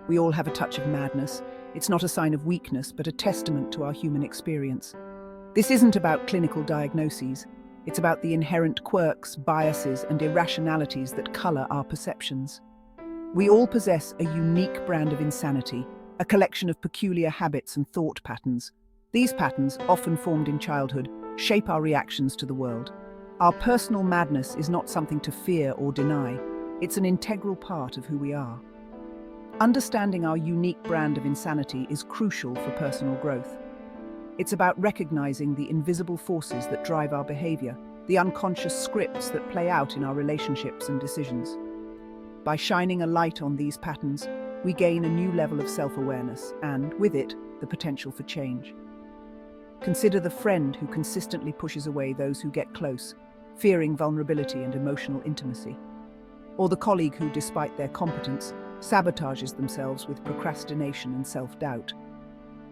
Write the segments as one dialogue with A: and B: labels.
A: We all have a touch of madness. It's not a sign of weakness, but a testament to our human experience. This isn't about clinical diagnoses. It's about the inherent quirks, biases, and irrationalities that color our perceptions. We all possess a unique brand of insanity, a collection of peculiar habits and thought patterns. These patterns, often formed in childhood, shape our reactions to the world. Our personal madness is not something to fear or deny. It's an integral part of who we are. Understanding our unique brand of insanity is crucial for personal growth. It's about recognizing the invisible forces that drive our behavior, the unconscious scripts that play out in our relationships and decisions. By shining a light on these patterns, we gain a new level of self-awareness and, with it, the potential for change. Consider the friend who consistently pushes away those who get close, fearing vulnerability and emotional intimacy. Or the colleague who, despite their competence, sabotages themselves with procrastination and self-doubt.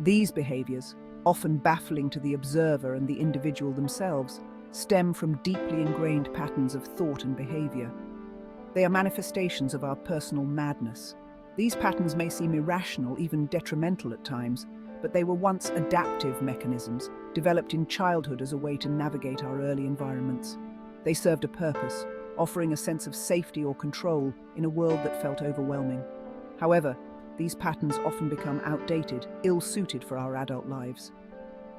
A: These behaviors, often baffling to the observer and the individual themselves, stem from deeply ingrained patterns of thought and behavior. They are manifestations of our personal madness. These patterns may seem irrational, even detrimental at times, but they were once adaptive mechanisms, developed in childhood as a way to navigate our early environments. They served a purpose, offering a sense of safety or control in a world that felt overwhelming. However, these patterns often become outdated, ill-suited for our adult lives.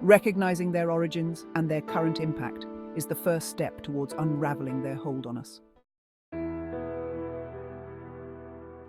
A: Recognizing their origins and their current impact is the first step towards unraveling their hold on us.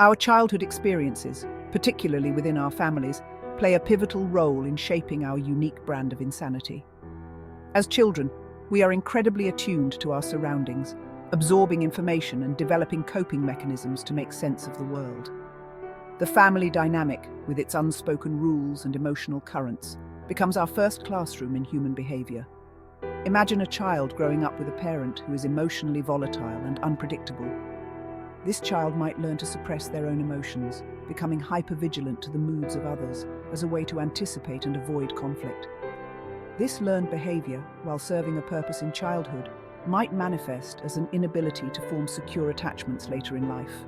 A: Our childhood experiences, particularly within our families, play a pivotal role in shaping our unique brand of insanity. As children, we are incredibly attuned to our surroundings, absorbing information and developing coping mechanisms to make sense of the world. The family dynamic, with its unspoken rules and emotional currents, becomes our first classroom in human behavior. Imagine a child growing up with a parent who is emotionally volatile and unpredictable. This child might learn to suppress their own emotions, becoming hypervigilant to the moods of others as a way to anticipate and avoid conflict. This learned behavior, while serving a purpose in childhood, might manifest as an inability to form secure attachments later in life.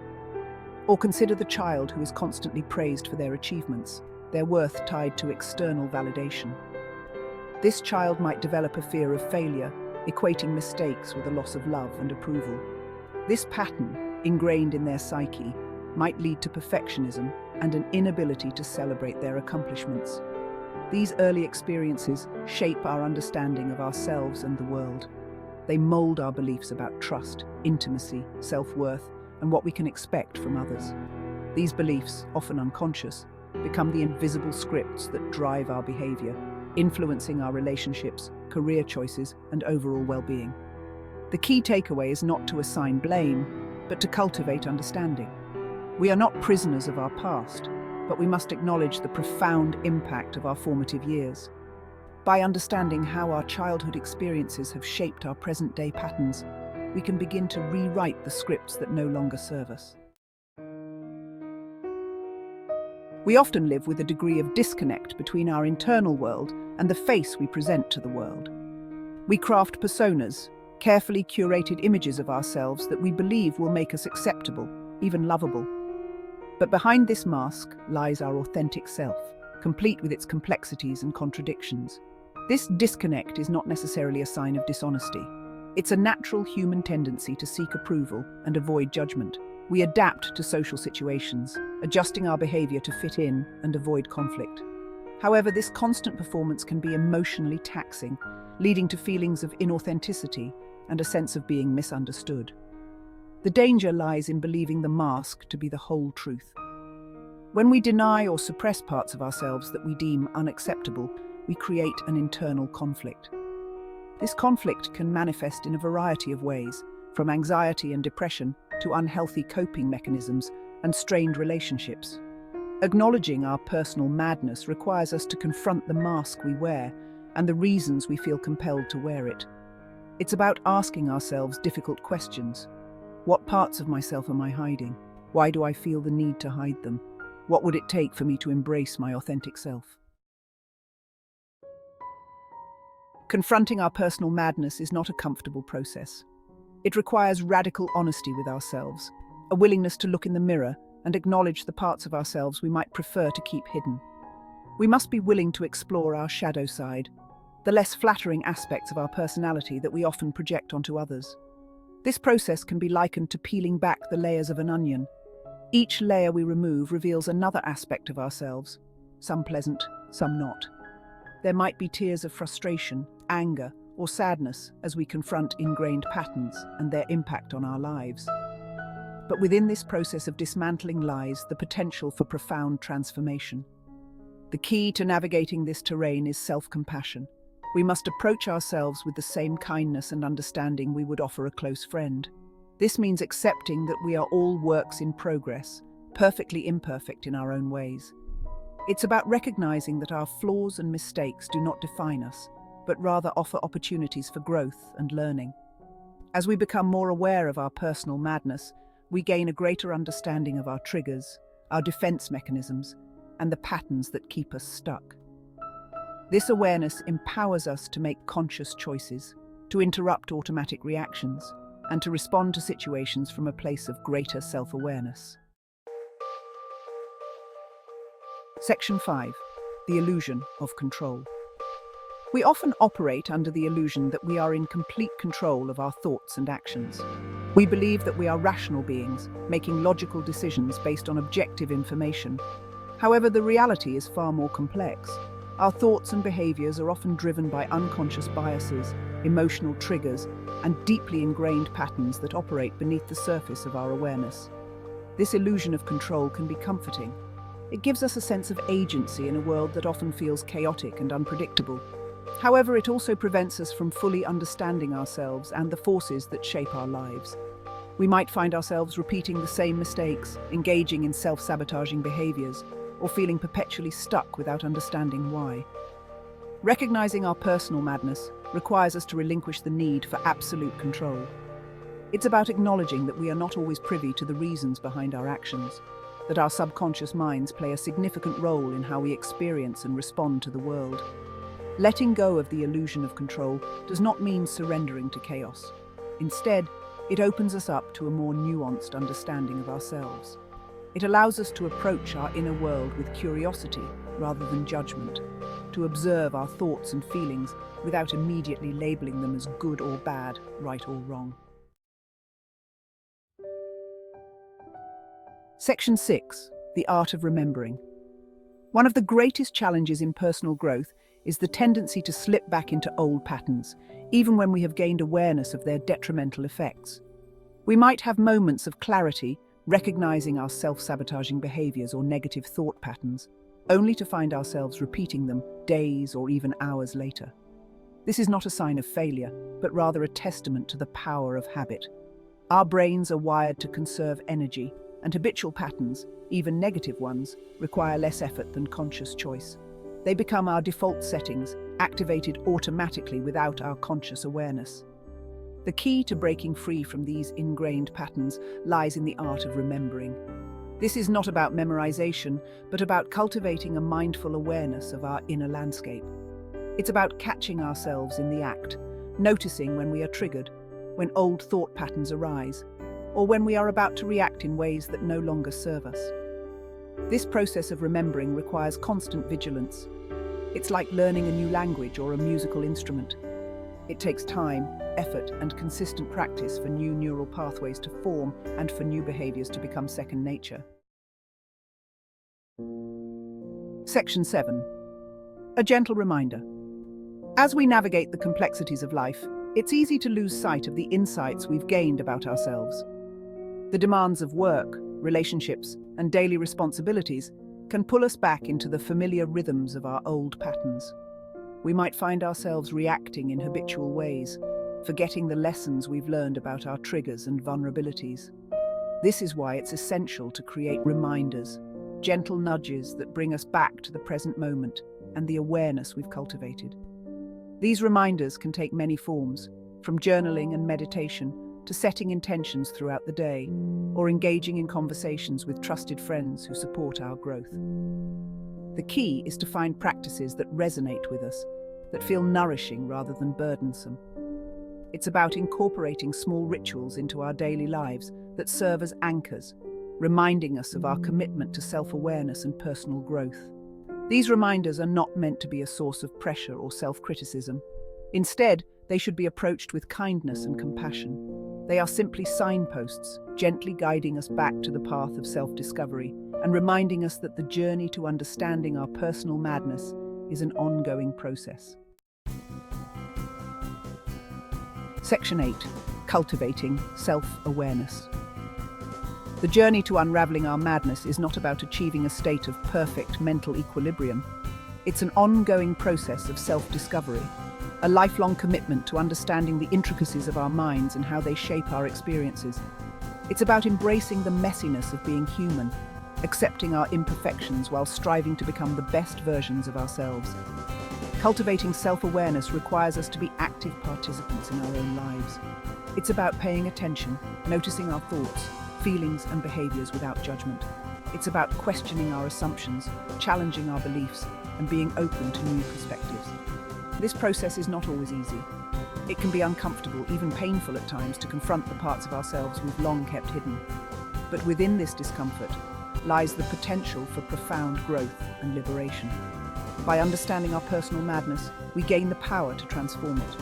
A: Or consider the child who is constantly praised for their achievements, their worth tied to external validation. This child might develop a fear of failure, equating mistakes with a loss of love and approval. This pattern, ingrained in their psyche, might lead to perfectionism and an inability to celebrate their accomplishments. These early experiences shape our understanding of ourselves and the world. They mold our beliefs about trust, intimacy, self-worth, and what we can expect from others. These beliefs, often unconscious, become the invisible scripts that drive our behavior, influencing our relationships, career choices, and overall well-being. The key takeaway is not to assign blame, but to cultivate understanding. We are not prisoners of our past, but we must acknowledge the profound impact of our formative years. By understanding how our childhood experiences have shaped our present-day patterns, we can begin to rewrite the scripts that no longer serve us. We often live with a degree of disconnect between our internal world and the face we present to the world. We craft personas, carefully curated images of ourselves that we believe will make us acceptable, even lovable. But behind this mask lies our authentic self, complete with its complexities and contradictions. This disconnect is not necessarily a sign of dishonesty. It's a natural human tendency to seek approval and avoid judgment. We adapt to social situations, adjusting our behavior to fit in and avoid conflict. However, this constant performance can be emotionally taxing, leading to feelings of inauthenticity and a sense of being misunderstood. The danger lies in believing the mask to be the whole truth. When we deny or suppress parts of ourselves that we deem unacceptable, we create an internal conflict. This conflict can manifest in a variety of ways, from anxiety and depression to unhealthy coping mechanisms and strained relationships. Acknowledging our personal madness requires us to confront the mask we wear and the reasons we feel compelled to wear it. It's about asking ourselves difficult questions. What parts of myself am I hiding? Why do I feel the need to hide them? What would it take for me to embrace my authentic self? Confronting our personal madness is not a comfortable process. It requires radical honesty with ourselves, a willingness to look in the mirror and acknowledge the parts of ourselves we might prefer to keep hidden. We must be willing to explore our shadow side, the less flattering aspects of our personality that we often project onto others. This process can be likened to peeling back the layers of an onion. Each layer we remove reveals another aspect of ourselves, some pleasant, some not. There might be tears of frustration, anger, or sadness as we confront ingrained patterns and their impact on our lives. But within this process of dismantling lies the potential for profound transformation. The key to navigating this terrain is self-compassion. We must approach ourselves with the same kindness and understanding we would offer a close friend. This means accepting that we are all works in progress, perfectly imperfect in our own ways. It's about recognizing that our flaws and mistakes do not define us, but rather offer opportunities for growth and learning. As we become more aware of our personal madness, we gain a greater understanding of our triggers, our defense mechanisms, and the patterns that keep us stuck. This awareness empowers us to make conscious choices, to interrupt automatic reactions, and to respond to situations from a place of greater self-awareness. Section 5. The illusion of control. We often operate under the illusion that we are in complete control of our thoughts and actions. We believe that we are rational beings, making logical decisions based on objective information. However, the reality is far more complex. Our thoughts and behaviors are often driven by unconscious biases, emotional triggers, and deeply ingrained patterns that operate beneath the surface of our awareness. This illusion of control can be comforting. It gives us a sense of agency in a world that often feels chaotic and unpredictable. However, it also prevents us from fully understanding ourselves and the forces that shape our lives. We might find ourselves repeating the same mistakes, engaging in self-sabotaging behaviors, or feeling perpetually stuck without understanding why. Recognizing our personal madness requires us to relinquish the need for absolute control. It's about acknowledging that we are not always privy to the reasons behind our actions, that our subconscious minds play a significant role in how we experience and respond to the world. Letting go of the illusion of control does not mean surrendering to chaos. Instead, it opens us up to a more nuanced understanding of ourselves. It allows us to approach our inner world with curiosity rather than judgment, to observe our thoughts and feelings without immediately labeling them as good or bad, right or wrong. Section 6. The Art of Remembering. One of the greatest challenges in personal growth is the tendency to slip back into old patterns, even when we have gained awareness of their detrimental effects. We might have moments of clarity, recognizing our self-sabotaging behaviors or negative thought patterns, only to find ourselves repeating them days or even hours later. This is not a sign of failure, but rather a testament to the power of habit. Our brains are wired to conserve energy, and habitual patterns, even negative ones, require less effort than conscious choice. They become our default settings, activated automatically without our conscious awareness. The key to breaking free from these ingrained patterns lies in the art of remembering. This is not about memorization, but about cultivating a mindful awareness of our inner landscape. It's about catching ourselves in the act, noticing when we are triggered, when old thought patterns arise, or when we are about to react in ways that no longer serve us. This process of remembering requires constant vigilance. It's like learning a new language or a musical instrument. It takes time, effort, and consistent practice for new neural pathways to form and for new behaviors to become second nature. Section 7. A gentle reminder. As we navigate the complexities of life, it's easy to lose sight of the insights we've gained about ourselves. The demands of work, relationships, and daily responsibilities can pull us back into the familiar rhythms of our old patterns. We might find ourselves reacting in habitual ways, forgetting the lessons we've learned about our triggers and vulnerabilities. This is why it's essential to create reminders, gentle nudges that bring us back to the present moment and the awareness we've cultivated. These reminders can take many forms, from journaling and meditation to setting intentions throughout the day, or engaging in conversations with trusted friends who support our growth. The key is to find practices that resonate with us, that feel nourishing rather than burdensome. It's about incorporating small rituals into our daily lives that serve as anchors, reminding us of our commitment to self-awareness and personal growth. These reminders are not meant to be a source of pressure or self-criticism. Instead, they should be approached with kindness and compassion. They are simply signposts, gently guiding us back to the path of self-discovery and reminding us that the journey to understanding our personal madness is an ongoing process. Section 8. Cultivating self-awareness. The journey to unraveling our madness is not about achieving a state of perfect mental equilibrium. It's an ongoing process of self-discovery, a lifelong commitment to understanding the intricacies of our minds and how they shape our experiences. It's about embracing the messiness of being human, accepting our imperfections while striving to become the best versions of ourselves. Cultivating self-awareness requires us to be active participants in our own lives. It's about paying attention, noticing our thoughts, feelings and behaviors without judgment. It's about questioning our assumptions, challenging our beliefs, and being open to new perspectives. This process is not always easy. It can be uncomfortable, even painful at times, to confront the parts of ourselves we've long kept hidden. But within this discomfort lies the potential for profound growth and liberation. By understanding our personal madness, we gain the power to transform it.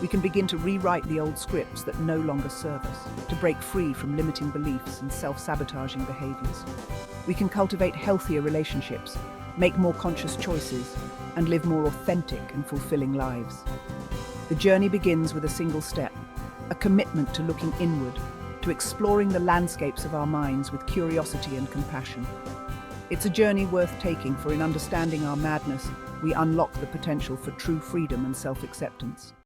A: We can begin to rewrite the old scripts that no longer serve us, to break free from limiting beliefs and self-sabotaging behaviors. We can cultivate healthier relationships, make more conscious choices, and live more authentic and fulfilling lives. The journey begins with a single step, a commitment to looking inward, to exploring the landscapes of our minds with curiosity and compassion. It's a journey worth taking, for in understanding our madness, we unlock the potential for true freedom and self-acceptance.